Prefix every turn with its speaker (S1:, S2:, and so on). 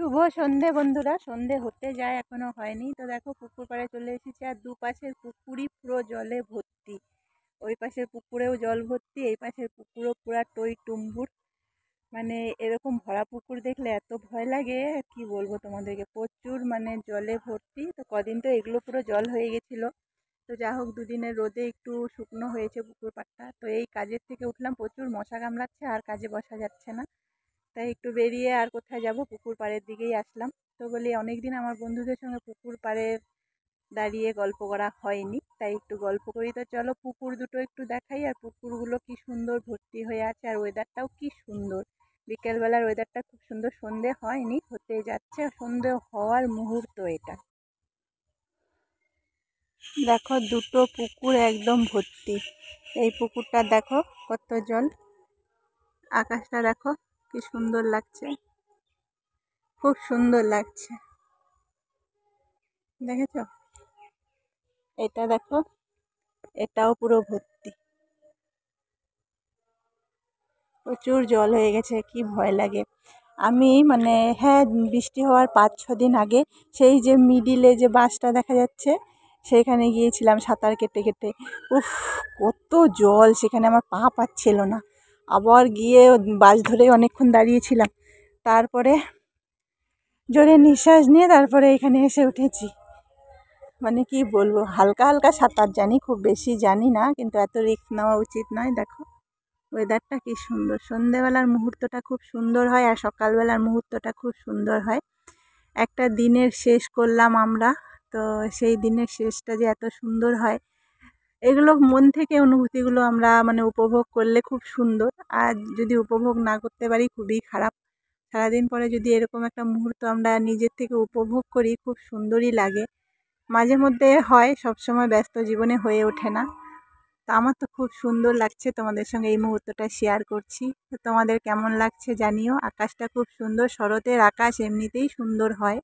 S1: শুভ সন্ধে বন্ধুরা। সন্ধে হতে যায়, এখনো হয়নি। তো দেখো পুকুর পাড়ে চলে এসেছি, আর দুপাশের পুকুরই পুরো জলে ভর্তি। ওই পাশের পুকুরেও জল ভর্তি, এই পাশের পুকুরও পুরা টই টুম্বুর। মানে এরকম ভরা পুকুর দেখলে এত ভয় লাগে, কি বলবো তোমাদেরকে। প্রচুর মানে জলে ভর্তি। তো কদিন তো এগুলো পুরো জল হয়ে গেছিলো। তো যা হোক, দুদিনের রোদে একটু শুকনো হয়েছে পুকুর পাড়টা। তো এই কাজের থেকে উঠলাম, প্রচুর মশা কামড়াচ্ছে, আর কাজে বসা যাচ্ছে না। তাই একটু বেরিয়ে আর কোথায় যাব, পুকুর পাড়ের দিকেই আসলাম। তো বলি অনেকদিন আমার বন্ধুদের সঙ্গে পুকুর পাড়ে দাঁড়িয়ে গল্প করা হয়নি, তাই একটু গল্প করি। তো চলো পুকুর দুটো একটু দেখাই। আর পুকুরগুলো কি সুন্দর ভর্তি হয়ে আছে, আর ওয়েদারটাও কি সুন্দর। বিকেলবেলার ওয়েদারটা খুব সুন্দর। সন্ধে হয়নি, হতে যাচ্ছে, সন্ধে হওয়ার মুহূর্ত এটা। দেখো দুটো পুকুর একদম ভর্তি। এই পুকুরটা দেখো কত জল, আকাশটা দেখো কি সুন্দর লাগছে, খুব সুন্দর লাগছে। দেখেছো? এটা দেখো, এটাও পুরো ভর্তি। প্রচুর জল হয়ে গেছে, কি ভয় লাগে। আমি মানে হ্যাঁ, বৃষ্টি হওয়ার 5-6 দিন আগে সেই যে মিডিলে যে বাসটা দেখা যাচ্ছে, সেখানে গিয়েছিলাম সাঁতার কেটে কেটে। উফ, কত জল সেখানে, আমার পা পাচ্ছিল না। আবার গিয়ে বাস ধরে অনেকক্ষণ দাঁড়িয়েছিলাম, তারপরে জোরে নিঃশ্বাস নিয়ে তারপরে এখানে এসে উঠেছি। মানে কি বলবো, হালকা হালকা সাঁতার জানি, খুব বেশি জানি না, কিন্তু এত রিস্ক নেওয়া উচিত নয়। দেখো ওয়েদারটা কি সুন্দর, সন্ধেবেলার মুহূর্তটা খুব সুন্দর হয়, আর সকালবেলার মুহূর্তটা খুব সুন্দর হয়। একটা দিনের শেষ করলাম আমরা। তো সেই দিনের শেষটা যে এত সুন্দর হয়, এগুলো মন থেকে অনুভূতিগুলো আমরা মানে উপভোগ করলে খুব সুন্দর। আর যদি উপভোগ না করতে পারি, খুবই খারাপ। সারাদিন পরে যদি এরকম একটা মুহূর্ত আমরা নিজের থেকে উপভোগ করি, খুব সুন্দরই লাগে। মাঝে মধ্যে হয়, সবসময় ব্যস্ত জীবনে হয়ে ওঠে না। তো আমার তো খুব সুন্দর লাগছে, তোমাদের সঙ্গে এই মুহূর্তটা শেয়ার করছি। তো তোমাদের কেমন লাগছে জানিও। আকাশটা খুব সুন্দর, শরতের আকাশ এমনিতেই সুন্দর হয়।